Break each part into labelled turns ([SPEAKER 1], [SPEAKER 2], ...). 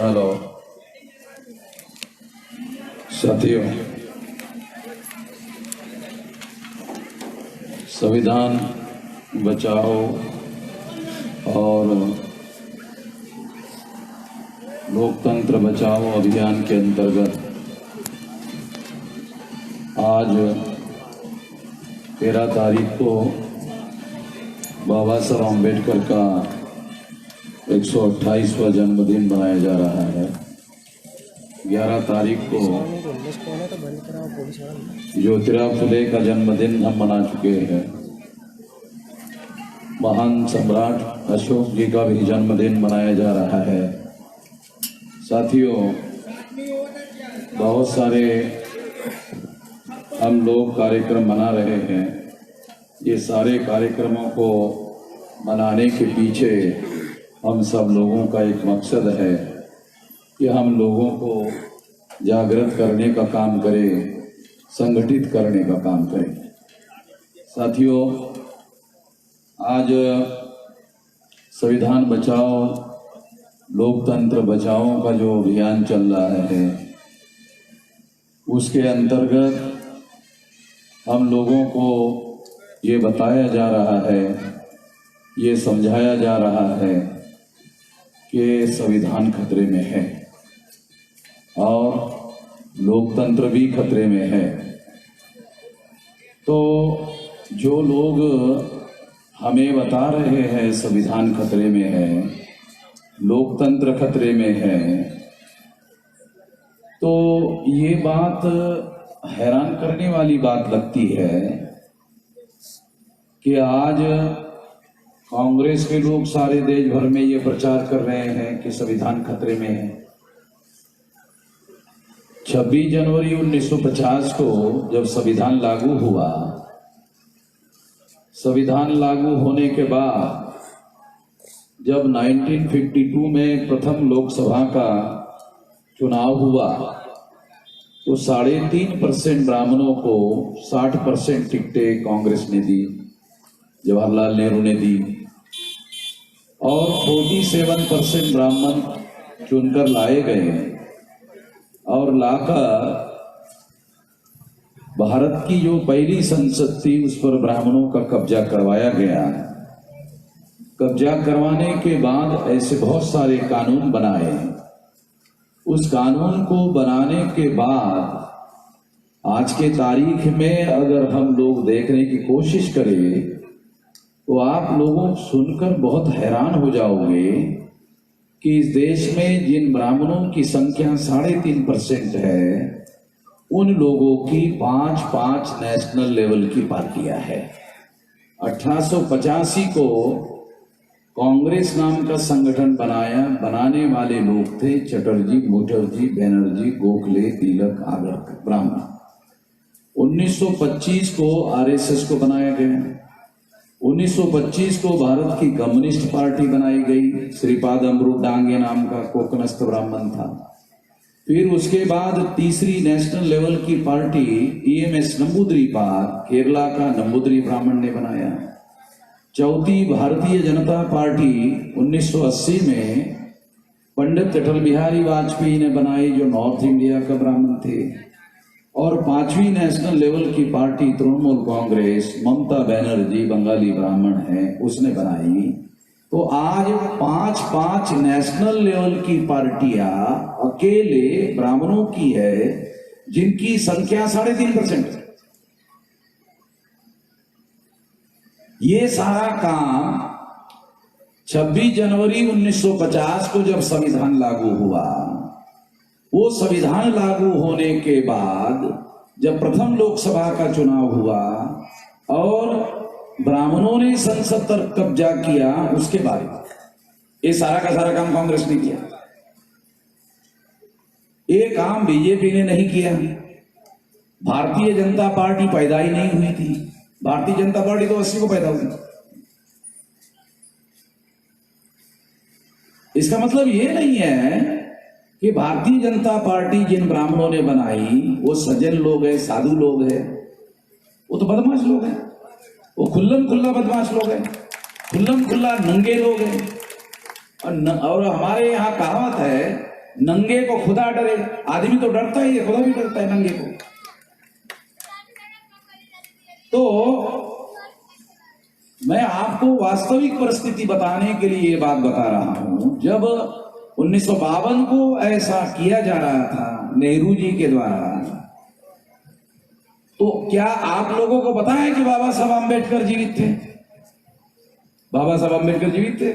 [SPEAKER 1] Hello साथियों, संविधान बचाओ और लोकतंत्र बचाओ अभियान के अंतर्गत आज 13 तारीख को बाबा साहब अम्बेडकर का 128वां जन्मदिन मनाया जा रहा है। 11 तारीख को ज्योतिराव फुले का जन्मदिन हम मना चुके हैं। महान सम्राट अशोक जी का भी जन्मदिन मनाया जा रहा है। साथियों, बहुत सारे हम लोग कार्यक्रम मना रहे हैं। ये सारे कार्यक्रमों को मनाने के पीछे हम सब लोगों का एक मकसद है कि हम लोगों को जागृत करने का काम करें, संगठित करने का काम करें। साथियों, आज संविधान बचाओ लोकतंत्र बचाओ का जो अभियान चल रहा है, उसके अंतर्गत हम लोगों को ये बताया जा रहा है, ये समझाया जा रहा है कि संविधान खतरे में है और लोकतंत्र भी खतरे में है। तो जो लोग हमें बता रहे हैं संविधान खतरे में है, लोकतंत्र खतरे में है, तो ये बात हैरान करने वाली बात लगती है कि आज कांग्रेस के लोग सारे देश भर में ये प्रचार कर रहे हैं कि संविधान खतरे में है। 26 जनवरी 1950 को जब संविधान लागू हुआ, संविधान लागू होने के बाद जब 1952 में प्रथम लोकसभा का चुनाव हुआ तो 3.5% ब्राह्मणों को 60% टिकटें कांग्रेस ने दी, जवाहरलाल नेहरू ने दी, और 47% ब्राह्मण चुनकर लाए गए और लाकर भारत की जो पहली संसद थी उस पर ब्राह्मणों का कब्जा करवाया गया। कब्जा करवाने के बाद ऐसे बहुत सारे कानून बनाए। उस कानून को बनाने के बाद आज के तारीख में अगर हम लोग देखने की कोशिश करें तो आप लोगों सुनकर बहुत हैरान हो जाओगे कि इस देश में जिन ब्राह्मणों की संख्या 3.5% है, उन लोगों की 5 नेशनल लेवल की पार्टियां हैं। 1885 को कांग्रेस नाम का संगठन बनाने वाले लोग थे चटर्जी, मुखर्जी, बनर्जी, गोखले, तिलक, आगरकर, ब्राह्मण। 1925 को आरएसएस को बनाया गया। 1925 को भारत की कम्युनिस्ट पार्टी बनाई गई। श्रीपाद अमृत डांगे नाम का कोकनस्थ ब्राह्मण था। फिर उसके बाद तीसरी नेशनल लेवल की पार्टी ईएमएस नंबूद्रीपाद, केरला का नंबूद्री ब्राह्मण ने बनाया। चौथी भारतीय जनता पार्टी 1980 में पंडित अटल बिहारी वाजपेयी ने बनाई, जो नॉर्थ इंडिया का ब्राह्मण थे। और 5वीं नेशनल लेवल की पार्टी तृणमूल कांग्रेस, ममता बनर्जी बंगाली ब्राह्मण है, उसने बनाई। तो आज 5 नेशनल लेवल की पार्टियां अकेले ब्राह्मणों की है, जिनकी संख्या 3.5%। ये सारा काम 26 जनवरी 1950 को जब संविधान लागू हुआ, वो संविधान लागू होने के बाद जब प्रथम लोकसभा का चुनाव हुआ और ब्राह्मणों ने संसद पर कब्जा किया, उसके बाद ये सारा का सारा काम कांग्रेस ने किया। ये काम बीजेपी ने नहीं किया। भारतीय जनता पार्टी पैदा ही नहीं हुई थी। भारतीय जनता पार्टी तो 80 को पैदा हुई। इसका मतलब ये नहीं है कि भारतीय जनता पार्टी जिन ब्राह्मणों ने बनाई वो सज्जन लोग हैं, साधु लोग हैं। वो तो बदमाश लोग हैं, वो खुल्लम खुल्ला बदमाश लोग हैं, खुल्लम खुल्ला नंगे लोग हैं। और हमारे यहाँ कहावत है नंगे को खुदा डरे। आदमी तो डरता ही है, खुदा भी डरता है नंगे को। तो मैं आपको वास्तविक परिस्थिति बताने के लिए ये बात बता रहा हूं। जब 1952 को ऐसा किया जा रहा था नेहरू जी के द्वारा, तो क्या आप लोगों को पता है कि बाबा साहब आम्बेडकर जीवित थे? बाबा साहब आम्बेडकर जीवित थे।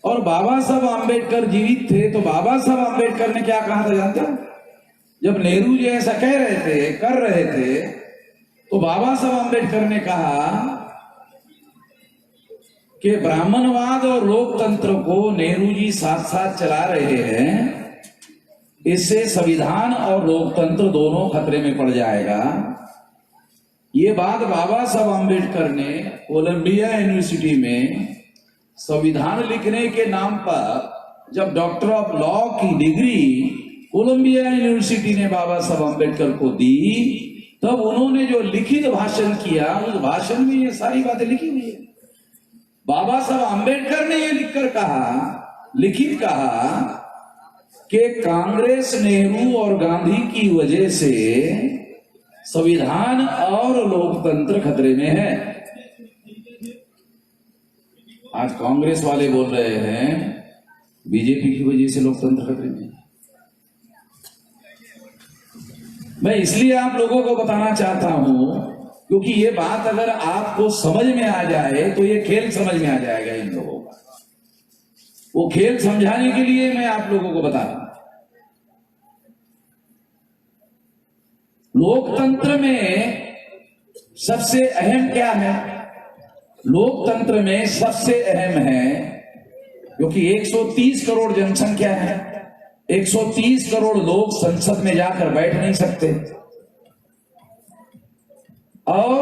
[SPEAKER 1] और बाबा साहब आम्बेडकर जीवित थे तो बाबा साहब आम्बेडकर ने क्या कहा था जानते हो? जब नेहरू जी ऐसा कह रहे थे, कर रहे थे, तो बाबा साहब आम्बेडकर ने कहा कि ब्राह्मणवाद और लोकतंत्र को नेहरू जी साथ साथ चला रहे हैं, इससे संविधान और लोकतंत्र दोनों खतरे में पड़ जाएगा। ये बात बाबा साहब आम्बेडकर ने कोलंबिया यूनिवर्सिटी में संविधान लिखने के नाम पर, जब डॉक्टर ऑफ लॉ की डिग्री कोलंबिया यूनिवर्सिटी ने बाबा साहब आम्बेडकर को दी, तब उन्होंने जो लिखित भाषण किया, उस भाषण में ये सारी बातें लिखी हुई है। बाबा साहब आम्बेडकर ने ये लिखकर कहा, लिखित कहा कि कांग्रेस, नेहरू और गांधी की वजह से संविधान और लोकतंत्र खतरे में है। आज कांग्रेस वाले बोल रहे हैं बीजेपी की वजह से लोकतंत्र खतरे में है। मैं इसलिए आप लोगों को बताना चाहता हूं क्योंकि ये बात अगर आपको समझ में आ जाए तो ये खेल समझ में आ जाएगा इन लोगों का। वो खेल समझाने के लिए मैं आप लोगों को बता रहा हूं। लोकतंत्र में सबसे अहम क्या है? लोकतंत्र में सबसे अहम है, क्योंकि 130 करोड़ जनसंख्या है, 130 करोड़ लोग संसद में जाकर बैठ नहीं सकते और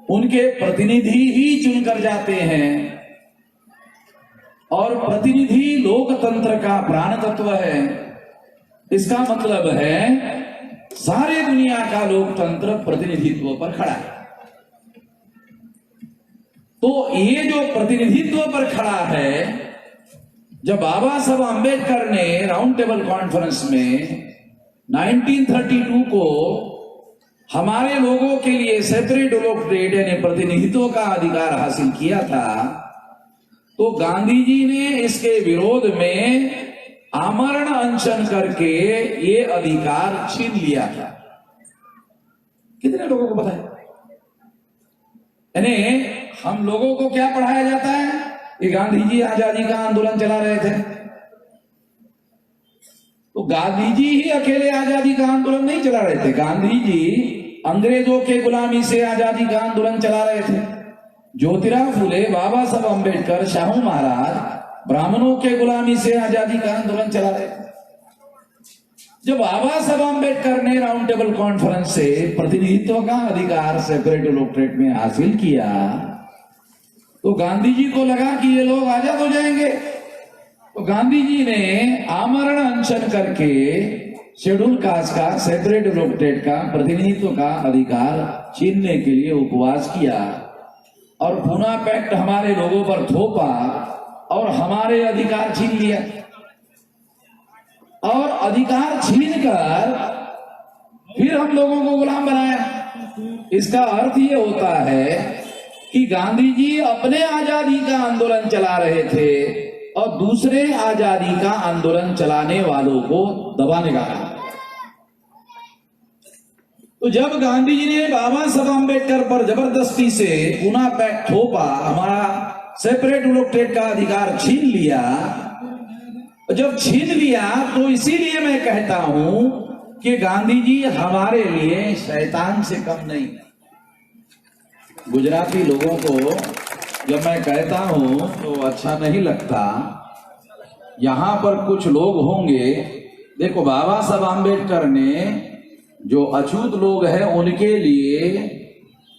[SPEAKER 1] उनके प्रतिनिधि ही चुनकर जाते हैं, और प्रतिनिधि लोकतंत्र का प्राण तत्व है। इसका मतलब है सारे दुनिया का लोकतंत्र प्रतिनिधित्व पर खड़ा है। तो ये जो प्रतिनिधित्व पर खड़ा है, जब बाबा साहब आम्बेडकर ने राउंड टेबल कॉन्फ्रेंस में 1932 को हमारे लोगों के लिए सेपरेट इलेक्टोरेट यानी प्रतिनिधित्व का अधिकार हासिल किया था, तो गांधी जी ने इसके विरोध में आमरण अनशन करके ये अधिकार छीन लिया था। कितने लोगों को पता है? यानी हम लोगों को क्या पढ़ाया जाता है कि गांधी जी आजादी का आंदोलन चला रहे थे। तो गांधी जी ही अकेले आजादी का आंदोलन नहीं चला रहे थे। गांधी जी अंग्रेजों के गुलामी से आजादी का आंदोलन चला रहे थे। ज्योतिराव फुले, बाबा साहब आम्बेडकर, शाहू महाराज ब्राह्मणों के गुलामी से आजादी का आंदोलन चला रहे थे। जब बाबा साहब आम्बेडकर ने राउंड टेबल कॉन्फ्रेंस से प्रतिनिधित्व का अधिकार सेपरेट इलेक्टोरेट में हासिल किया, तो गांधी जी को लगा कि ये लोग आजाद हो जाएंगे। तो गांधी जी ने आमरण अनशन करके शेड्यूल कास्ट का, सेपरेट इलेक्टोरेट का, प्रतिनिधित्व का अधिकार छीनने के लिए उपवास किया और पूना पैक्ट हमारे लोगों पर थोपा और हमारे अधिकार छीन लिया। और अधिकार छीनकर फिर हम लोगों को गुलाम बनाया। इसका अर्थ ये होता है कि गांधी जी अपने आजादी का आंदोलन चला रहे थे और दूसरे आजादी का आंदोलन चलाने वालों को दबाने का काम। तो जब गांधी जी ने बाबा साहब आम्बेडकर पर जबरदस्ती से पूना पैक्ट थोपा, हमारा सेपरेट इलेक्टोरेट का अधिकार छीन लिया, जब छीन लिया तो इसीलिए मैं कहता हूं कि गांधी जी हमारे लिए शैतान से कम नहीं। गुजराती लोगों को जब मैं कहता हूं तो अच्छा नहीं लगता। यहां पर कुछ लोग होंगे, देखो बाबा साहब आम्बेडकर ने जो अछूत लोग हैं उनके लिए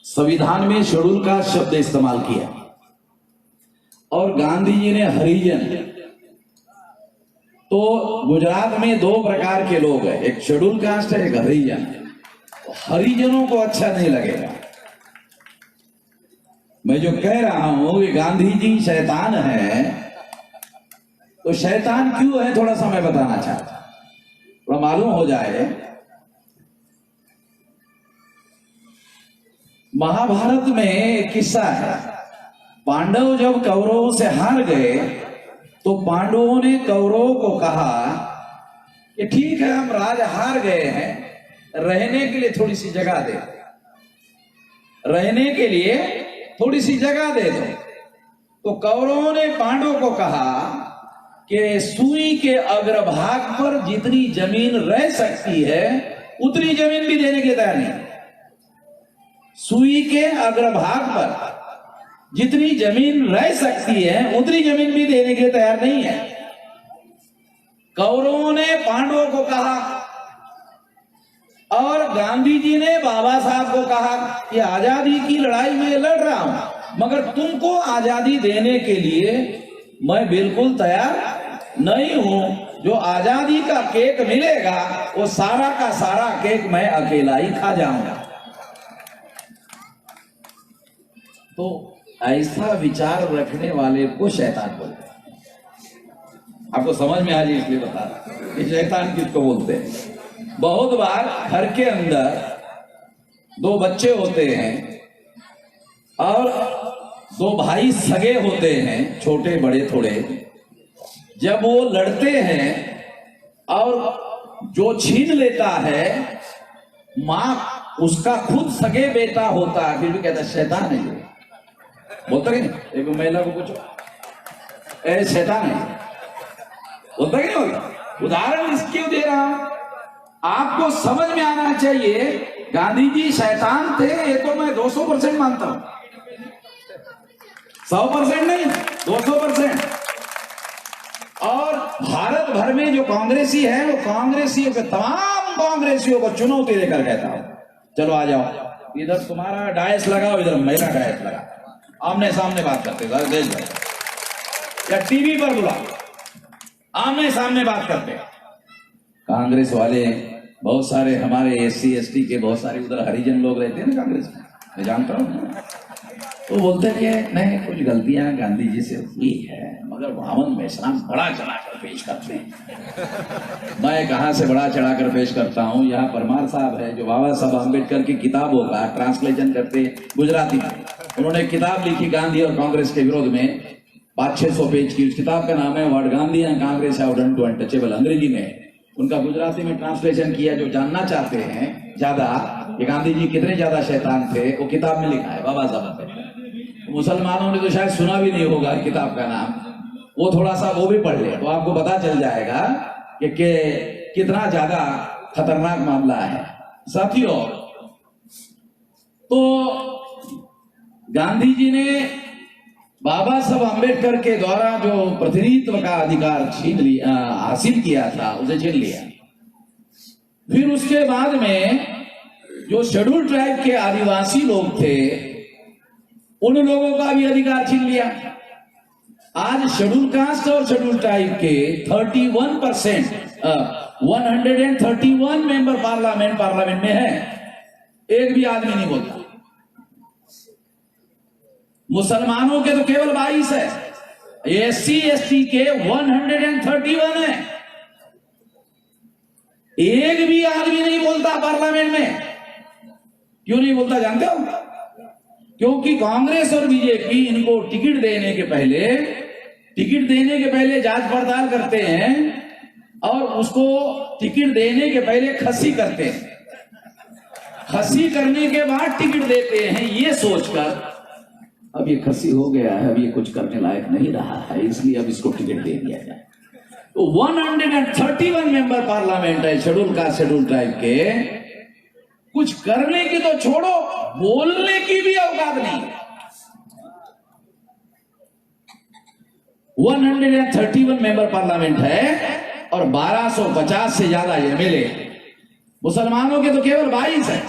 [SPEAKER 1] संविधान में शेड्यूल का शब्द इस्तेमाल किया, और गांधी जी ने हरिजन। तो गुजरात में दो प्रकार के लोग हैं, एक शेड्यूल कास्ट है, एक हरिजन। हरिजनों को अच्छा नहीं लगेगा। मैं जो कह रहा हूं कि गांधी जी शैतान है, तो शैतान क्यों है थोड़ा सा मैं बताना चाहता हूं, थोड़ा मालूम हो जाए। महाभारत में एक किस्सा है, पांडव जब कौरवों से हार गए तो पांडवों ने कौरवों को कहा कि ठीक है हम राज हार गए हैं, रहने के लिए थोड़ी सी जगह दे, रहने के लिए थोड़ी सी जगह दे दो। तो कौरवों ने पांडवों को कहा कि सुई के अग्रभाग पर जितनी जमीन रह सकती है उतनी जमीन भी देने के तैयार नहीं। सुई के अग्रभाग पर जितनी जमीन रह सकती है उतनी जमीन भी देने के लिए तैयार नहीं है। कौरवों ने पांडवों को कहा और गांधी जी ने बाबा साहब को कहा कि आजादी की लड़ाई में लड़ रहा हूं, मगर तुमको आजादी देने के लिए मैं बिल्कुल तैयार नहीं हूं। जो आजादी का केक मिलेगा वो सारा का सारा केक मैं अकेला ही खा जाऊंगा। तो ऐसा विचार रखने वाले को शैतान बोलते हैं। आपको समझ में आ जाए इसलिए बता रहा कि शैतान किसको बोलते हैं। बहुत बार घर के अंदर दो बच्चे होते हैं और दो भाई सगे होते हैं, छोटे बड़े थोड़े। जब वो लड़ते हैं और जो छीन लेता है, मां उसका खुद सगे बेटा होता है, फिर भी कहता शैतान है ये, बोलता कि नहीं। एक महिला को पूछो ए शैतान है, बोलता कि नहीं बोलता। उदाहरण इसलिए दे रहा हूं, आपको समझ में आना चाहिए। गांधी जी शैतान थे ये तो मैं 200% मानता हूं, 100% नहीं, 200%। और भारत भर में जो कांग्रेसी है वो कांग्रेसियों के तमाम कांग्रेसियों को चुनौती देकर कहता हूं चलो आ जाओ, इधर तुम्हारा डायस लगाओ, इधर मेरा डायस लगा, आमने सामने बात करते देश भर, या टीवी पर बुला, आमने सामने बात करते। कांग्रेस वाले बहुत सारे हमारे SC ST के बहुत सारे उधर हरिजन लोग रहते हैं ना कांग्रेस में, मैं जानता हूँ। तो बोलते हैं कि नहीं कुछ गलतियां गांधी जी से हुई है, मगर वामन मेश्राम बड़ा चढ़ाकर पेश करते हैं। मैं कहां से बड़ा चढ़ाकर पेश करता हूं, यहाँ परमार साहब है जो बाबा साहब अम्बेडकर की किताबों का ट्रांसलेशन करते गुजराती में। उन्होंने किताब लिखी गांधी और कांग्रेस के विरोध में, 500-600 पेज की। उस किताब का नाम है what Gandhi and Congress have done to untouchable. अंग्रेजी में उनका गुजराती में ट्रांसलेशन किया। जो जानना चाहते हैं ज्यादा कि गांधी जी कितने ज्यादा शैतान थे, वो किताब में लिखा है बाबा साहब अम्बेडकर। मुसलमानों ने तो शायद सुना भी नहीं होगा किताब का नाम, वो थोड़ा सा वो भी पढ़ ले तो आपको पता चल जाएगा कि कितना ज्यादा खतरनाक मामला है साथियों। तो गांधी जी ने बाबा साहब अम्बेडकर के द्वारा जो प्रतिनिधित्व का अधिकार छीन लिया, हासिल किया था, उसे छीन लिया। फिर उसके बाद में जो शेड्यूल ट्राइब के आदिवासी लोग थे उन लोगों का भी अधिकार छीन लिया। आज शेड्यूल कास्ट और शेड्यूल ट्राइब के 31%, 131 मेंबर पार्लियामेंट में है, एक भी आदमी नहीं बोलता। मुसलमानों के तो केवल 22 है, SC ST के 131 है, एक भी आदमी नहीं बोलता पार्लियामेंट में। क्यों नहीं बोलता जानते हो? क्योंकि कांग्रेस और बीजेपी इनको टिकट देने के पहले जांच पड़ताल करते हैं और उसको टिकट देने के पहले खस्सी करते हैं, खस्सी करने के बाद टिकट देते हैं, ये सोचकर अब ये खस्सी हो गया है, अब ये कुछ करने लायक नहीं रहा है, इसलिए अब इसको टिकट दे दिया जाए। तो 131 मेंबर पार्लियामेंट है शेड्यूल कास्ट शेड्यूल ट्राइब के, कुछ करने की तो छोड़ो, बोलने की भी औकात नहीं। 131 मेंबर पार्लियामेंट है और 1250 से ज्यादा MLA। मुसलमानों के तो केवल 22 है।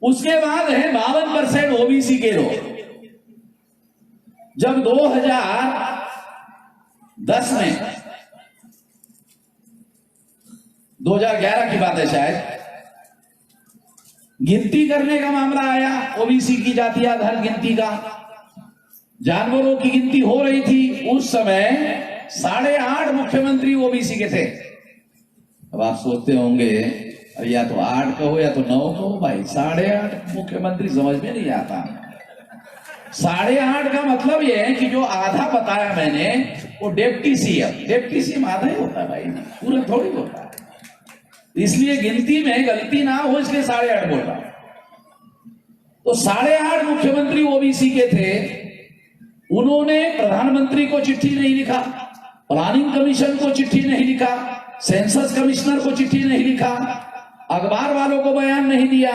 [SPEAKER 1] उसके बाद है 52% OBC के लोग। जब 2011 की बात है शायद, गिनती करने का मामला आया OBC की जाति आधार गिनती का। जानवरों की गिनती हो रही थी उस समय 8.5 मुख्यमंत्री ओबीसी के थे। अब आप सोचते होंगे या तो 8 कहो या तो 9 कहो भाई, 8.5 मुख्यमंत्री समझ में नहीं आता। 8.5 का मतलब यह है कि जो आधा बताया मैंने वो डिप्टी सीएम आधा ही होता है भाई, पूरा थोड़ी होता है। इसलिए गिनती में गलती ना हो इसलिए 8.5 बोल रहा। तो 8.5 मुख्यमंत्री ओबीसी के थे। उन्होंने प्रधानमंत्री को चिट्ठी नहीं लिखा, प्लानिंग कमीशन को चिट्ठी नहीं लिखा, सेंसस कमिश्नर को चिट्ठी नहीं लिखा, अखबार वालों को बयान नहीं दिया।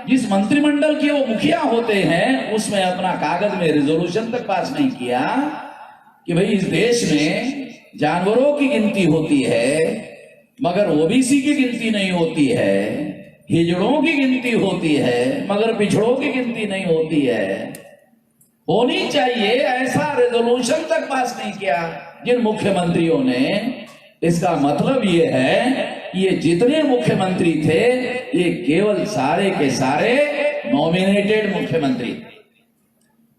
[SPEAKER 1] जिस मंत्रिमंडल के वो मुखिया होते हैं उसमें अपना कागज में रिजोल्यूशन तक पास नहीं किया कि भाई इस देश में जानवरों की गिनती होती है मगर ओबीसी की गिनती नहीं होती है, हिजड़ों की गिनती होती है मगर पिछड़ों की गिनती नहीं होती है, होनी चाहिए, ऐसा रेजोल्यूशन तक पास नहीं किया जिन मुख्यमंत्रियों ने। इसका मतलब ये है ये जितने मुख्यमंत्री थे ये केवल सारे के सारे नॉमिनेटेड मुख्यमंत्री।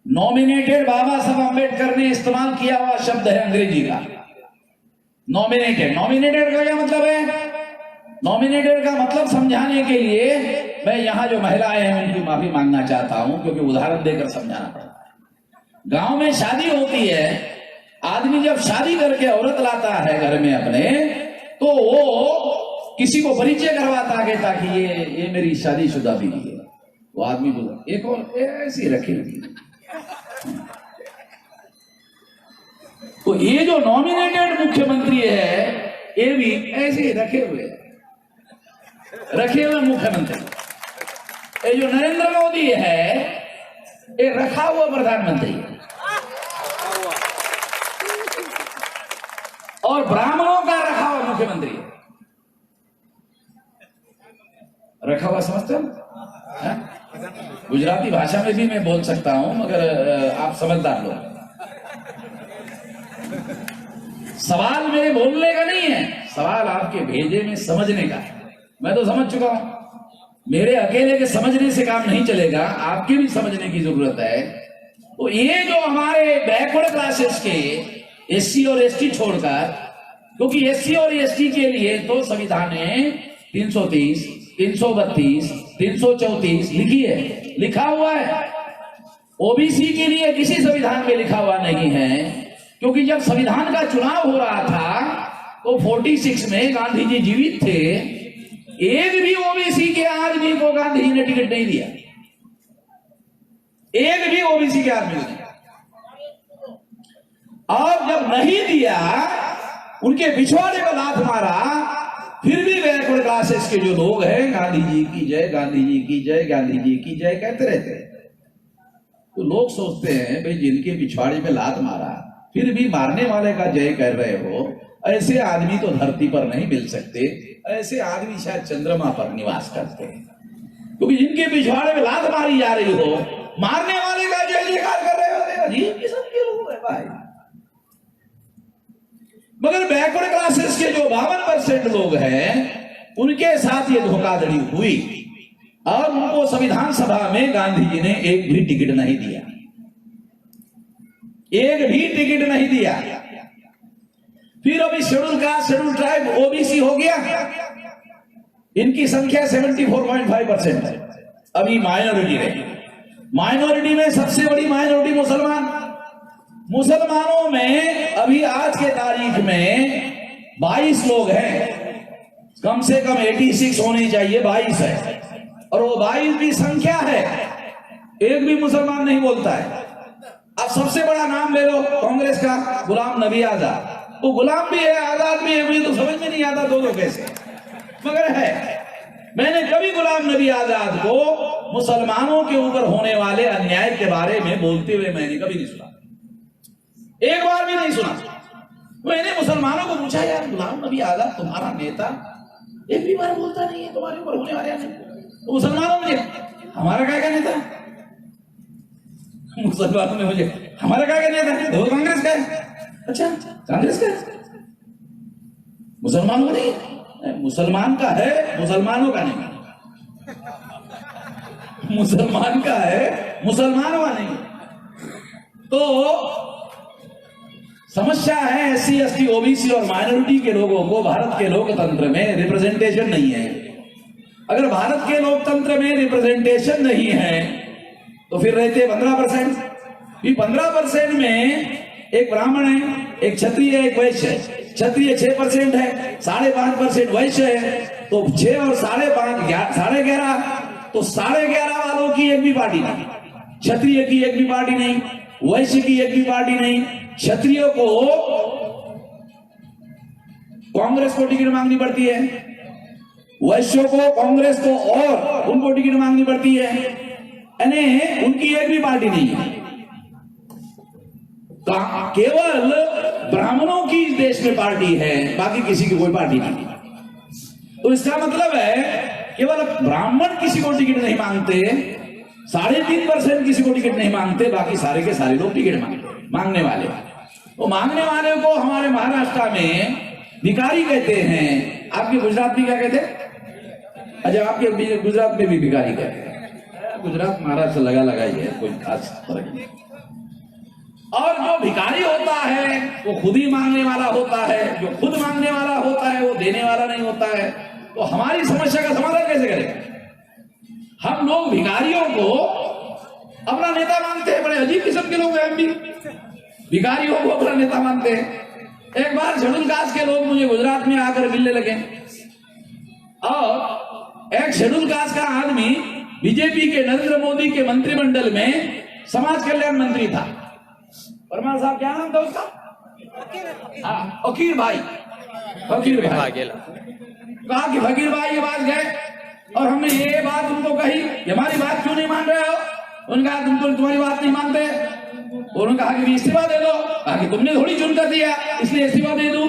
[SPEAKER 1] नॉमिनेटेड बाबा साहब अम्बेडकर ने इस्तेमाल किया हुआ शब्द है अंग्रेजी का, नॉमिनेटेड। नॉमिनेटेड का क्या मतलब है? नॉमिनेटेड का मतलब समझाने के लिए मैं यहां जो महिलाएं हैं उनकी माफी मांगना चाहता हूं क्योंकि उदाहरण देकर समझाना पड़ता है। गांव में शादी होती है, आदमी जब शादी करके औरत लाता है घर में अपने तो वो किसी को परिचय करवाता है ताकि ये मेरी शादीशुदा बीवी है। वो आदमी बोला एक और ऐसी रखी हुई। तो ये जो नॉमिनेटेड मुख्यमंत्री है ये भी ऐसे ही रखे हुए मुख्यमंत्री। ये जो नरेंद्र मोदी है ये रखा हुआ प्रधानमंत्री है। और ब्राह्मणों का रखा हुआ मुख्यमंत्री है। रखा हुआ समझते हो? गुजराती भाषा में भी मैं बोल सकता हूं मगर आप समझदार लोग। सवाल मेरे बोलने का नहीं है, सवाल आपके भेजे में समझने का है। मैं तो समझ चुका हूं, मेरे अकेले के समझने से काम नहीं चलेगा, आपके भी समझने की जरूरत है। तो ये जो हमारे बैकवर्ड क्लासेस के एससी और एसटी छोड़कर, क्योंकि एससी और एसटी के लिए तो संविधान ने 330, 332, 334 लिखा हुआ है। ओबीसी के लिए किसी संविधान में लिखा हुआ नहीं है, क्योंकि जब संविधान का चुनाव हो रहा था तो 46 में गांधी जी जीवित थे। एक भी ओबीसी के आदमी को गांधी जी ने टिकट नहीं दिया, एक भी ओबीसी के आदमी को। और जब नहीं दिया उनके पिछवाड़े को लात मारा, फिर भी बैकवर्ड क्लासेस के जो लोग हैं गांधी जी की जय, गांधी जी की जय, गांधी जी की जय कहते रहते हैं। तो लोग सोचते हैं भाई जिनके पिछवाड़े पे लात मारा फिर भी मारने वाले का जय कर रहे हो, ऐसे आदमी तो धरती पर नहीं मिल सकते। ऐसे आदमी शायद चंद्रमा पर निवास करते हैं, क्योंकि जिनके पिछवाड़े में लात मारी जा रही हो मारने वाले का जय जयकार कर रहे होते हैं। अजीब किस्म के लोग हैं भाई। मगर बैकवर्ड क्लासेस के जो 52% लोग हैं उनके साथ ये धोखाधड़ी हुई और उनको संविधान सभा में गांधी जी ने एक भी टिकट नहीं दिया, एक भी टिकट नहीं दिया। फिर अभी schedule caste, schedule tribe, OBC हो गया, इनकी संख्या 74.5% है। अभी माइनॉरिटी रही, माइनॉरिटी में सबसे बड़ी माइनॉरिटी मुसलमानों में अभी आज के तारीख में 22 लोग हैं, कम से कम 86 होने चाहिए, 22 है। और वो 22 भी संख्या है, एक भी मुसलमान नहीं बोलता है। अब सबसे बड़ा नाम ले लो कांग्रेस का, गुलाम नबी आजाद। वो गुलाम भी है आजाद भी है, मुझे तो समझ में नहीं आता दोनों कैसे, मगर है। मैंने कभी गुलाम नबी आजाद को मुसलमानों के ऊपर होने वाले अन्याय के बारे में बोलते हुए मैंने कभी नहीं सुना, एक बार भी नहीं सुना। मैंने मुसलमानों को पूछा यार गुलाम नबी आजाद तुम्हारा नेता एक भी बार बोलता नहीं है तुम्हारे ऊपर होने वाले। तो मुसलमानों ने हमारा क्या नेता, मुसलमानों ने मुझे हमारा क्या नेता है, तो कांग्रेस का है। अच्छा कांग्रेस का है, मुसलमानों का नहीं, मुसलमान का है, मुसलमानों का नहीं, मुसलमान का है, मुसलमानों का नहीं। तो समस्या है एससी, एसटी, ओबीसी और माइनॉरिटी के लोगों को भारत के लोकतंत्र में रिप्रेजेंटेशन नहीं है। अगर भारत के लोकतंत्र में रिप्रेजेंटेशन नहीं है तो फिर रहते 15%। 15% में एक ब्राह्मण है, एक क्षत्रिय है, एक वैश्य है। क्षत्रिय 6% है, 5.5% वैश्य है, तो 6 और 5.5 11.5, तो 11.5 वालों की एक भी पार्टी नहीं, क्षत्रिय की एक भी पार्टी नहीं, वैश्य की एक भी पार्टी नहीं। क्षत्रियों को कांग्रेस को टिकट मांगनी पड़ती है, वैश्यों को कांग्रेस को और उनको टिकट मांगनी पड़ती है, यानी उनकी एक भी पार्टी नहीं है। केवल ब्राह्मणों की इस देश में पार्टी है, बाकी किसी की कोई पार्टी नहीं। तो इसका मतलब है केवल ब्राह्मण किसी को टिकट नहीं मांगते, 3.5% किसी को टिकट नहीं मांगते, बाकी सारे के सारे लोग टिकट मांगने वाले। तो मांगने वाले को हमारे महाराष्ट्र में भिखारी कहते हैं। आपके गुजरात में क्या कहते हैं? अच्छा, आपके गुजरात में भी भिखारी कहते हैं। गुजरात महाराष्ट्र लगा ही है, कोई खास फर्क नहीं। और जो भिखारी होता है वो खुद ही मांगने वाला होता है, जो खुद मांगने वाला होता है वो देने वाला नहीं होता है। तो हमारी समस्या का समाधान कैसे करें? हम लोग भिखारियों को अपना नेता मानते हैं। बड़े अजीब किस्म के लोग हैं हम भी, भिखारियों को अपना नेता मानते हैं। एक बार शेड्यूल कास्ट के लोग मुझे गुजरात में आकर मिलने लगे और एक शेड्यूल कास्ट का आदमी बीजेपी के नरेंद्र मोदी के मंत्रिमंडल में समाज कल्याण मंत्री था। परमार साहब, क्या नाम था उसका? फकीर भाई। फकीर भाई कहा कि फकीर भाई ये बात गए और हमने ये बात उनको कही, हमारी बात क्यों नहीं मान रहे हो? उनका तुम तो तुम्हारी बात नहीं मानते। उन्होंने कहा कि इस्तीफा दे दो। कहा कि तुमने थोड़ी चुन कर दिया इसलिए इस्तीफा दे दूं।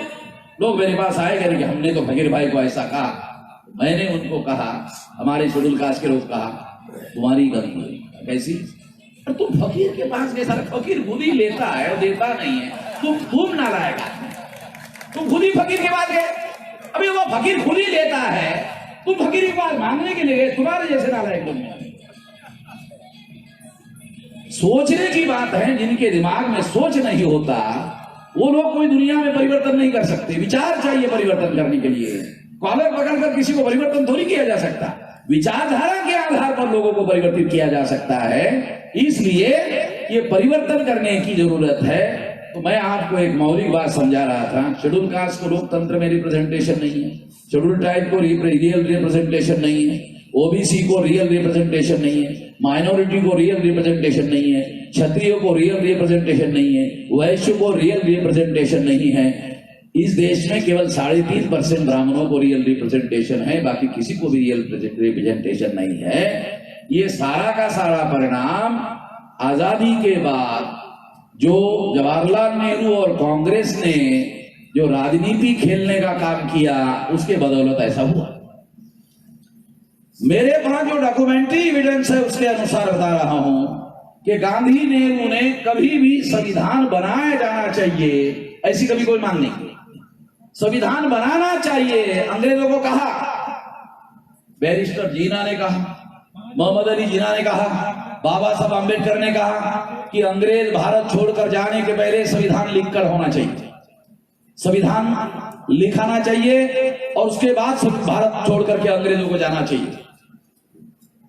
[SPEAKER 1] लोग मेरे पास आए कह रहे कि हमने तो फकीर भाई को ऐसा कहा। मैंने उनको कहा, हमारे शेड्यूल कास्ट के लोग कहा तुम्हारी गलती कैसी? तुम फकीर के पास गए, सारा फकीर खुद ही लेता है और देता नहीं है। तुम नालायक, तुम खुद ही फकीर के पास गए। अभी वो फकीर खुद ही लेता है, तुम फकीर के पास मांगने के लिए गए। तुम्हारे जैसे नालायक लोग सोचने की बात है, जिनके दिमाग में सोच नहीं होता वो लोग कोई दुनिया में परिवर्तन नहीं कर सकते। विचार चाहिए परिवर्तन करने के लिए। कॉलर पकड़कर किसी को परिवर्तन थोड़ी किया जा सकता। विचारधारा के आधार पर लोगों को परिवर्तित किया जा सकता है। इसलिए ये परिवर्तन करने की जरूरत है। तो मैं आपको एक मौलिक बात समझा रहा था, शेड्यूल कास्ट को लोकतंत्र में रिप्रेजेंटेशन नहीं है, शेड्यूल ट्राइब को रियल रिप्रेजेंटेशन नहीं है, ओबीसी को रियल रिप्रेजेंटेशन नहीं है, माइनॉरिटी को रियल रिप्रेजेंटेशन नहीं है, क्षत्रियो को रियल रिप्रेजेंटेशन नहीं है, वैश्य को रियल रिप्रेजेंटेशन नहीं है। इस देश में केवल 3.5% ब्राह्मणों को रियल रिप्रेजेंटेशन है, बाकी किसी को भी रियल रिप्रेजेंटेशन नहीं है। ये सारा का सारा परिणाम आजादी के बाद जो जवाहरलाल नेहरू और कांग्रेस ने जो राजनीति खेलने का काम किया उसके बदौलत ऐसा हुआ। मेरे पास जो डॉक्यूमेंट्री एविडेंस है उसके अनुसार बता रहा हूं कि गांधी नेहरू ने कभी भी संविधान बनाया जाना चाहिए ऐसी कभी कोई मांग नहीं की। संविधान बनाना चाहिए अंग्रेजों को कहा, बैरिस्टर जीना ने कहा, मोहम्मद अली जिन्ना ने कहा, बाबा साहब आम्बेडकर ने कहा कि अंग्रेज भारत छोड़कर जाने के पहले संविधान लिखकर होना चाहिए, संविधान लिखाना चाहिए और उसके बाद भारत छोड़कर के अंग्रेजों को जाना चाहिए।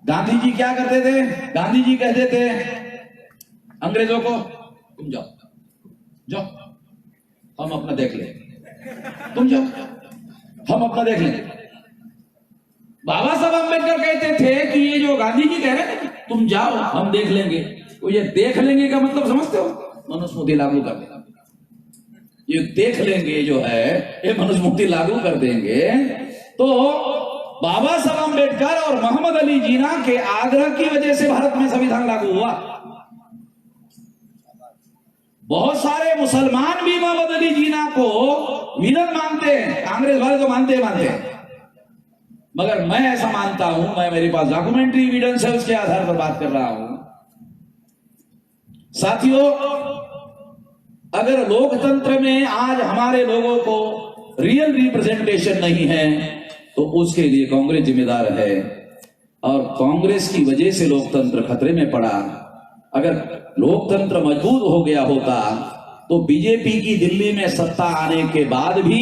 [SPEAKER 1] गांधी जी क्या करते थे? गांधी जी कहते थे अंग्रेजों को तुम जाओ जाओ, हम अपना देख लें, तुम जाओ हम अपना देख लें। बाबा साहब अम्बेडकर कहते थे कि ये जो गांधी जी कह रहे हैं तुम जाओ हम देख लेंगे, तो ये देख लेंगे का मतलब समझते हो? मनुस्मृति लागू कर देना। ये देख लेंगे जो है ये मनुस्मृति लागू कर देंगे। तो बाबा साहब अम्बेडकर और मोहम्मद अली जिन्ना के आग्रह की वजह से भारत में संविधान लागू हुआ। बहुत सारे मुसलमान भी मोहम्मद अली जिन्ना को विलन मानते हैं, कांग्रेस वाले तो मानते हैं, मगर मैं ऐसा मानता हूं, मैं मेरे पास डॉक्यूमेंट्री एविडेंस है उसके आधार पर बात कर रहा हूं। साथियों, अगर लोकतंत्र में आज हमारे लोगों को रियल रिप्रेजेंटेशन नहीं है तो उसके लिए कांग्रेस जिम्मेदार है और कांग्रेस की वजह से लोकतंत्र खतरे में पड़ा। अगर लोकतंत्र मजबूत हो गया होता तो बीजेपी की दिल्ली में सत्ता आने के बाद भी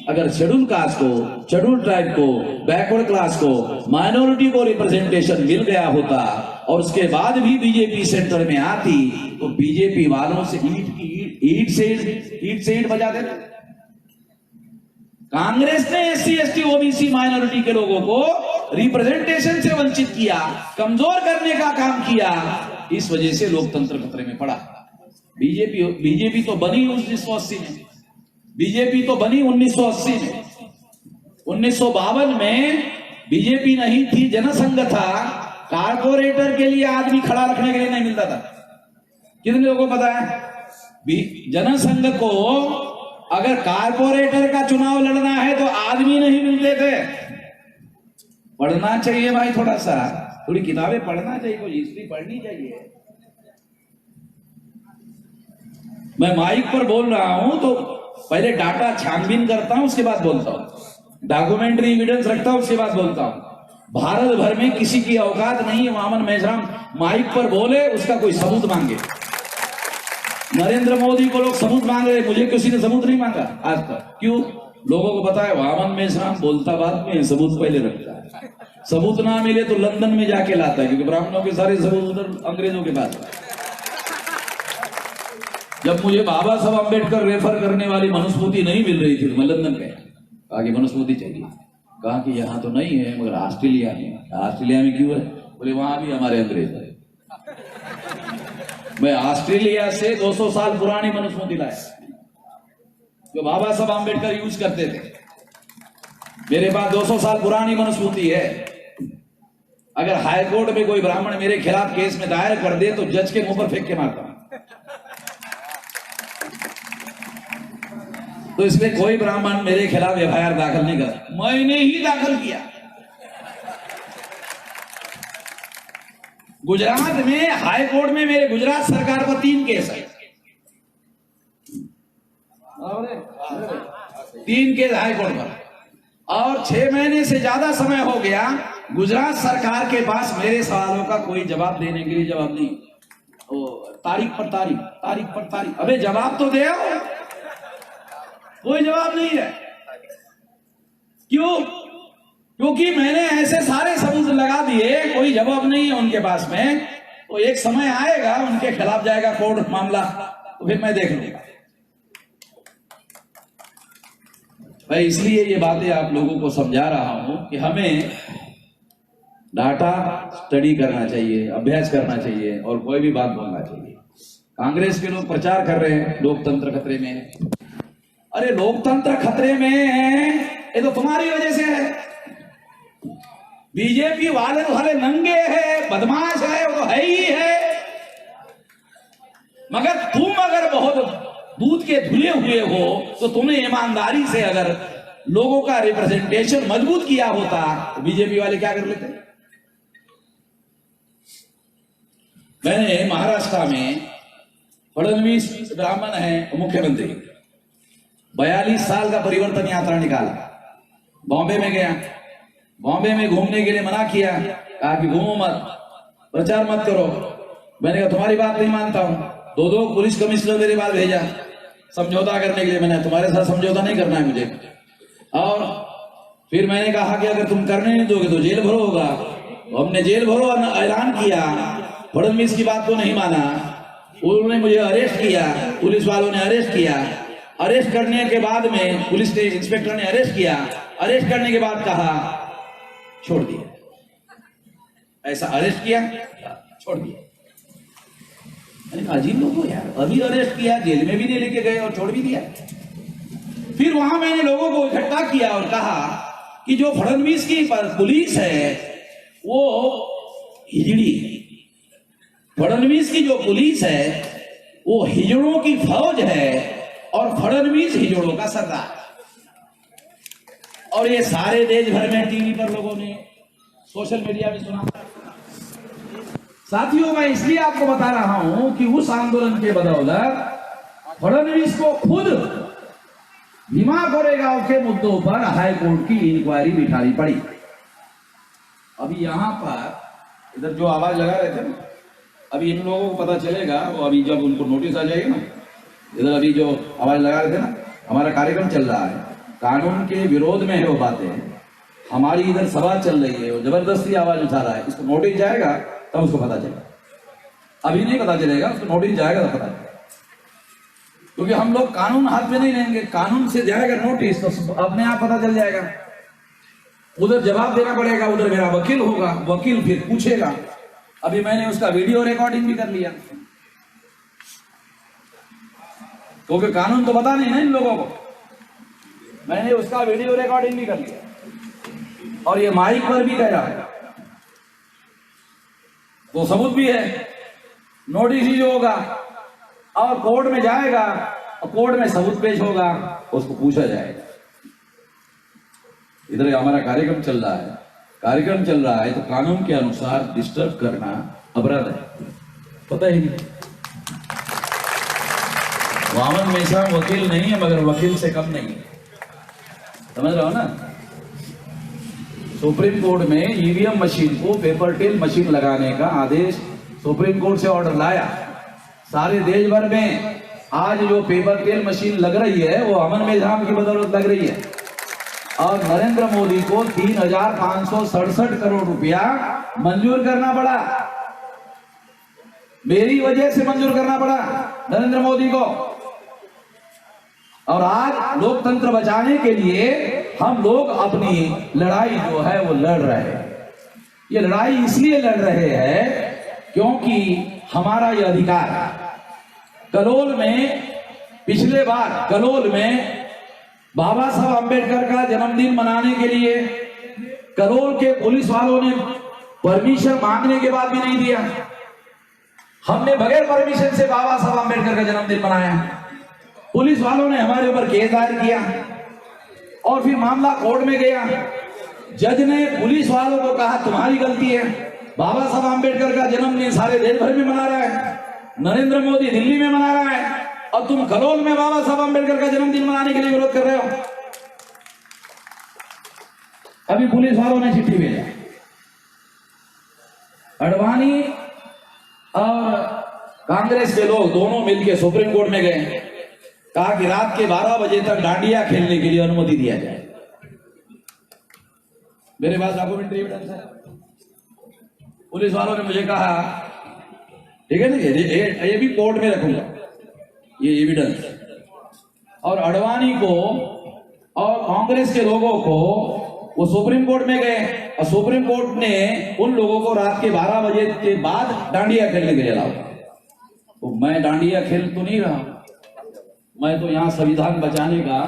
[SPEAKER 1] अगर शेड्यूल कास्ट को, शेड्यूल ट्राइब को, बैकवर्ड क्लास को, माइनॉरिटी को रिप्रेजेंटेशन मिल गया होता और उसके बाद भी बीजेपी सेंटर में आती तो बीजेपी वालों से ईट से ईट बजा देते। कांग्रेस ने एससी एसटी ओबीसी माइनॉरिटी के लोगों को रिप्रेजेंटेशन से वंचित किया, कमजोर करने का काम किया, इस वजह से लोकतंत्र खतरे में पड़ा। बीजेपी तो बनी 1980 में, बीजेपी तो बनी 1980 में। 1952 में बीजेपी नहीं थी, जनसंघ था। कारपोरेटर के लिए आदमी खड़ा रखने के लिए नहीं मिलता था। कितने लोगों को पता है? जनसंघ को अगर कारपोरेटर का चुनाव लड़ना है तो आदमी नहीं मिलते थे। पढ़ना चाहिए भाई, थोड़ा सा, थोड़ी किताबें पढ़ना चाहिए, कोई हिस्ट्री पढ़नी चाहिए। मैं माइक पर बोल रहा हूं तो पहले डाटा छानबीन करता हूं, उसके बाद बोलता हूं, डॉक्यूमेंट्री एविडेंस रखता हूं, उसके बाद बोलता हूं। भारत भर में किसी की औकात नहीं है वामन मेश्राम माइक पर बोले उसका कोई सबूत मांगे। नरेंद्र मोदी को लोग सबूत मांग रहे, मुझे किसी ने सबूत नहीं मांगा आज तक। क्यों? लोगों को पता है वामन मेश्राम बोलता बाद में, सबूत पहले रखता है। सबूत ना मिले तो लंदन में जाके लाता है, क्योंकि ब्राह्मणों के सारे सबूत उधर अंग्रेजों के पास। जब मुझे बाबा साहब अम्बेडकर रेफर करने वाली मनुस्मृति नहीं मिल रही थी तो मैं लंदन गया, कहा कि मनुस्मृति चाहिए। कहा कि यहाँ तो नहीं है मगर ऑस्ट्रेलिया में। ऑस्ट्रेलिया में क्यों है? बोले वहां भी हमारे अंग्रेज है। मैं ऑस्ट्रेलिया से 200 साल पुरानी मनुस्मृति लाया जो बाबा साहब अम्बेडकर यूज करते थे। मेरे पास 200 साल पुरानी मनुस्मृति है। अगर हाईकोर्ट में कोई ब्राह्मण मेरे खिलाफ केस में दायर कर दे तो जज के मुंह पर फेंक के मारता। तो इसलिए कोई ब्राह्मण मेरे खिलाफ एफआईआर दाखिल नहीं कर, मैंने ही दाखिल किया। गुजरात में हाई कोर्ट में मेरे गुजरात सरकार पर 3 केस है। 3 केस हाई कोर्ट पर, और 6 महीने से ज्यादा समय हो गया गुजरात सरकार के पास मेरे सवालों का कोई जवाब देने के लिए जवाब नहीं। तारीख पर तारीख। अबे जवाब तो दे, कोई जवाब नहीं है। क्यों? क्योंकि मैंने ऐसे सारे सबूत लगा दिए, कोई जवाब नहीं है उनके पास में। तो एक समय आएगा उनके खिलाफ जाएगा कोर्ट मामला, तो फिर मैं देख लूंगा। मैं इसलिए ये बातें आप लोगों को समझा रहा हूं कि हमें डाटा स्टडी करना चाहिए, अभ्यास करना चाहिए और कोई भी बात बोलना चाहिए। कांग्रेस के लोग प्रचार कर रहे हैं लोकतंत्र खतरे में है। अरे लोकतंत्र खतरे में है ये तो तुम्हारी वजह से है। बीजेपी वाले नंगे हैं, बदमाश है, वो तो है ही है। मगर तुम अगर बहुत दूध के धुले हुए हो तो तुमने ईमानदारी से अगर लोगों का रिप्रेजेंटेशन मजबूत किया होता तो बीजेपी वाले क्या कर लेते। मैंने महाराष्ट्र में फडणवीस ब्राह्मण है मुख्यमंत्री, 42 साल का परिवर्तन यात्रा निकाला। बॉम्बे में गया, बॉम्बे में घूमने के लिए मना किया, कहा कि घूमो मत, प्रचार मत करो। मैंने कहा तुम्हारी बात नहीं मानता हूं। 2 पुलिस कमिश्नर मेरे पास भेजा समझौता करने के लिए। मैंने तुम्हारे साथ समझौता नहीं करना है मुझे। और फिर मैंने कहा कि अगर तुम करने नहीं दोगे तो जेल भरो होगा। तो हमने जेल भरो ऐलान किया। फडणवीस की बात को नहीं माना, उन्होंने मुझे अरेस्ट किया, पुलिस वालों ने अरेस्ट किया। अरेस्ट करने के बाद में पुलिस ने, इंस्पेक्टर ने अरेस्ट किया। अरेस्ट करने के बाद कहा छोड़ दिया। ऐसा अरेस्ट किया, छोड़ दिया। मैंने कहा अजीब लोग हो यार, अभी अरेस्ट किया, जेल में भी नहीं लेके गए और छोड़ भी दिया। फिर वहां मैंने लोगों को इकट्ठा किया और कहा कि जो फडणवीस की पुलिस है वो हिजड़ी है। फडणवीस की जो पुलिस है वो हिजड़ों की फौज है और फडणवीस हिजड़ों का सरदार। और ये सारे देश भर में टीवी पर लोगों ने, सोशल मीडिया में सुना। साथियों, मैं इसलिए आपको बता रहा हूं कि उस आंदोलन के बदौलत फडणवीस को खुद भीमा कोरेगांव के मुद्दों पर हाई कोर्ट की इंक्वायरी बिठानी पड़ी। अभी यहां पर इधर जो आवाज लगा रहे थे अभी इन लोगों को पता चलेगा, वो अभी जब उनको नोटिस आ जाएगा ना, इधर अभी जो आवाज लगा रहे थे ना, हमारा कार्यक्रम चल रहा है, कानून के विरोध में है वो बातें, हमारी इधर सभा चल रही है, वो जबरदस्ती आवाज उठा रहा है, इसको नोटिस जाएगा तब उसको पता चलेगा, अभी नहीं पता चलेगा, उसको नोटिस जाएगा तब पता चलेगा। क्योंकि हम लोग कानून हाथ में नहीं लेंगे, कानून से जाएगा नोटिस तो अपने आप पता चल जाएगा, उधर जवाब देना पड़ेगा, उधर मेरा वकील होगा, वकील फिर पूछेगा। अभी मैंने उसका वीडियो रिकॉर्डिंग भी कर लिया, क्योंकि कानून तो पता नहीं ना इन लोगों को, मैंने उसका वीडियो रिकॉर्डिंग भी कर लिया और ये माइक पर भी कह रहा है, तो सबूत भी है, नोटिस ही जो होगा और कोर्ट में जाएगा और कोर्ट में सबूत पेश होगा, उसको पूछा जाएगा। इधर हमारा कार्यक्रम चल रहा है, कार्यक्रम चल रहा है तो कानून के अनुसार डिस्टर्ब करना अपराध है, पता ही नहीं। वामन मेश्राम वकील नहीं है मगर वकील से कम नहीं है, समझ रहे हो ना। सुप्रीम कोर्ट में ईवीएम मशीन को पेपर टेल मशीन लगाने का आदेश सुप्रीम कोर्ट से ऑर्डर लाया, सारे देश भर में आज जो पेपर टेल मशीन लग रही है वो अमन मेश्राम की बदौलत लग रही है, और नरेंद्र मोदी को 3,567 करोड़ रुपया मंजूर करना पड़ा, मेरी वजह से मंजूर करना पड़ा नरेंद्र मोदी को। और आज लोकतंत्र बचाने के लिए हम लोग अपनी लड़ाई जो है वो लड़ रहे हैं। ये लड़ाई इसलिए लड़ रहे हैं क्योंकि हमारा ये अधिकार, कलोल में पिछले बार कलोल में बाबा साहब अंबेडकर का जन्मदिन मनाने के लिए कलोल के पुलिस वालों ने परमिशन मांगने के बाद भी नहीं दिया, हमने बगैर परमिशन से बाबा साहब अंबेडकर का जन्मदिन मनाया, पुलिस वालों ने हमारे ऊपर केस दायर किया और फिर मामला कोर्ट में गया, जज ने पुलिस वालों को कहा तुम्हारी गलती है, बाबा साहब अंबेडकर का जन्मदिन सारे देश भर में मना रहा है, नरेंद्र मोदी दिल्ली में मना रहा है और तुम कलोल में बाबा साहब अंबेडकर का जन्मदिन मनाने के लिए विरोध कर रहे हो। अभी पुलिस वालों ने चिट्ठी भेजा, अडवाणी और कांग्रेस के लोग दोनों मिलकर सुप्रीम कोर्ट में गए, कहा कि रात के 12 बजे तक डांडिया खेलने के लिए अनुमति दिया जाए। मेरे पास डॉक्यूमेंट्री एविडेंस है, पुलिस वालों ने मुझे कहा ठीक है ना, ये भी कोर्ट में रखूंगा ये एविडेंस, और अडवाणी को और कांग्रेस के लोगों को वो सुप्रीम कोर्ट में गए और सुप्रीम कोर्ट ने उन लोगों को रात के 12 बजे के बाद डांडिया खेलने के लिए लाओ। तो मैं डांडिया खेल तो नहीं रहा, मैं तो यहाँ संविधान बचाने का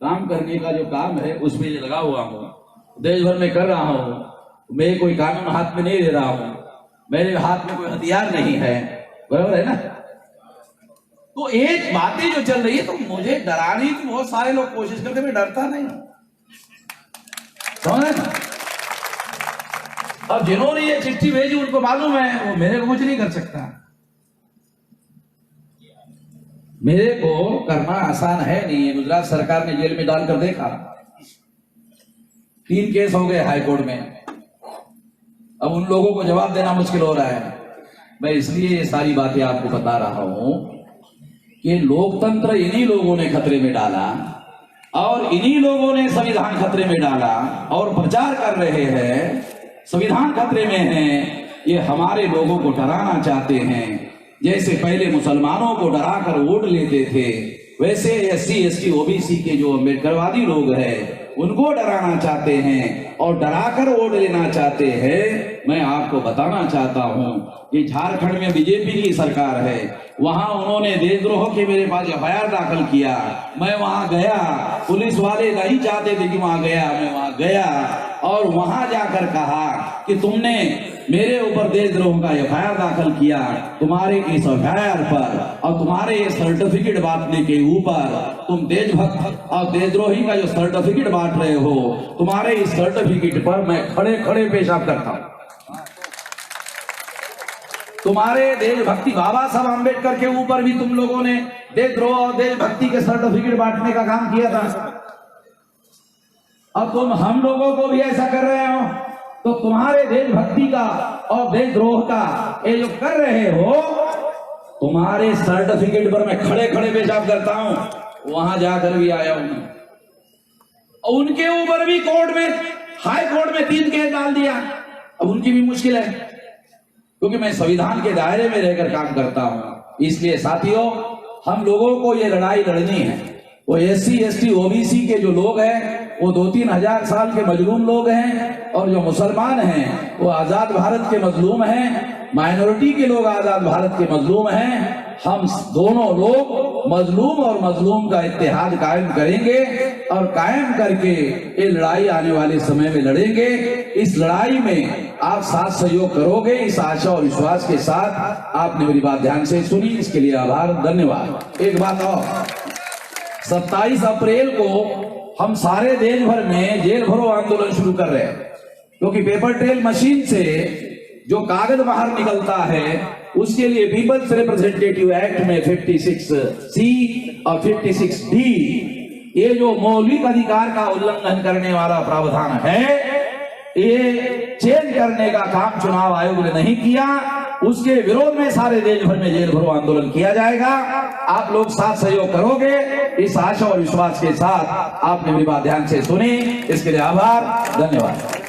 [SPEAKER 1] काम करने का जो काम है उसमें लगा हुआ हूँ, देश भर में कर रहा हूँ, मैं कोई कानून हाथ में नहीं ले रहा हूँ, मेरे हाथ में कोई हथियार नहीं है, बराबर है ना। तो एक बातें जो चल रही है तो मुझे डराने की बहुत सारे लोग कोशिश करते, मैं डरता नहीं, समझ ना। अब जिन्होंने ये चिट्ठी भेजी उनको मालूम है वो मेरे को कुछ नहीं कर सकता, मेरे को करना आसान है नहीं। गुजरात सरकार ने जेल में डालकर देखा, 3 केस हो गए हाई कोर्ट में, अब उन लोगों को जवाब देना मुश्किल हो रहा है। मैं इसलिए ये सारी बातें आपको बता रहा हूं कि लोकतंत्र इन्हीं लोगों ने खतरे में डाला और इन्हीं लोगों ने संविधान खतरे में डाला और प्रचार कर रहे हैं संविधान खतरे में है। ये हमारे लोगों को डराना चाहते हैं, जैसे पहले मुसलमानों को डराकर वोट लेते थे वैसे SC ST OBC के जो अम्बेडकरवादी लोग हैं उनको डराना चाहते हैं और डराकर वोट लेना चाहते हैं। मैं आपको बताना चाहता हूं कि झारखंड में बीजेपी की सरकार है, वहां उन्होंने देशद्रोह के मेरे पास FIR दाखिल किया, मैं वहां गया, पुलिस वाले नहीं चाहते थे कि वहां गया, मैं वहां गया और वहां जाकर कहा कि तुमने मेरे ऊपर देशद्रोह का FIR दाखिल किया, तुम्हारे इस FIR पर और तुम्हारे ये सर्टिफिकेट बांटने के ऊपर तुम देशभक्त और देशद्रोही का जो सर्टिफिकेट बांट रहे हो, तुम्हारे इस सर्टिफिकेट पर मैं खड़े खड़े पेशाब करता हूं। तुम्हारे देशभक्ति बाबा साहब अंबेडकर के ऊपर भी तुम लोगों ने देशद्रोह और देशभक्ति के सर्टिफिकेट बांटने का काम किया था, अब तुम हम लोगों को भी ऐसा कर रहे हो, तो तुम्हारे देशभक्ति का और देशद्रोह का ये जो कर रहे हो, तुम्हारे सर्टिफिकेट पर मैं खड़े खड़े पेशाब करता हूं, वहां जाकर भी आया हूं। और उनके ऊपर भी कोर्ट में, हाई कोर्ट में 3 केस डाल दिया। अब उनकी भी मुश्किल है, क्योंकि मैं संविधान के दायरे में रहकर काम करता हूं। इसलिए साथियों, हम लोगों को ये लड़ाई लड़नी है। वो SC ST OBC के जो लोग हैं वो 2-3 हजार साल के मजलूम लोग हैं, और जो मुसलमान हैं वो आजाद भारत के मजलूम हैं, माइनॉरिटी के लोग आजाद भारत के मजलूम हैं। हम दोनों लोग मजलूम और मजलूम का इत्तेहाद कायम करेंगे, और कायम करके ये लड़ाई आने वाले समय में लड़ेंगे। इस लड़ाई में आप साथ सहयोग करोगे, इस आशा और विश्वास के साथ आपने मेरी बात ध्यान से सुनी, इसके लिए आभार, धन्यवाद। एक बात और, 27 अप्रैल को हम सारे देश भर में जेल भरो आंदोलन शुरू कर रहे हैं, क्योंकि पेपर ट्रेल मशीन से जो कागज बाहर निकलता है उसके लिए पीपल्स रिप्रेजेंटेटिव एक्ट में 56C और 56D ये जो मौलिक अधिकार का उल्लंघन करने वाला प्रावधान है, ये चेंज करने का काम चुनाव आयोग ने नहीं किया। उसके विरोध में सारे देश भर में जेल भरो आंदोलन किया जाएगा। आप लोग साथ सहयोग करोगे, इस आशा और विश्वास के साथ आपने मेरी बात ध्यान से सुनी, इसके लिए आभार, धन्यवाद।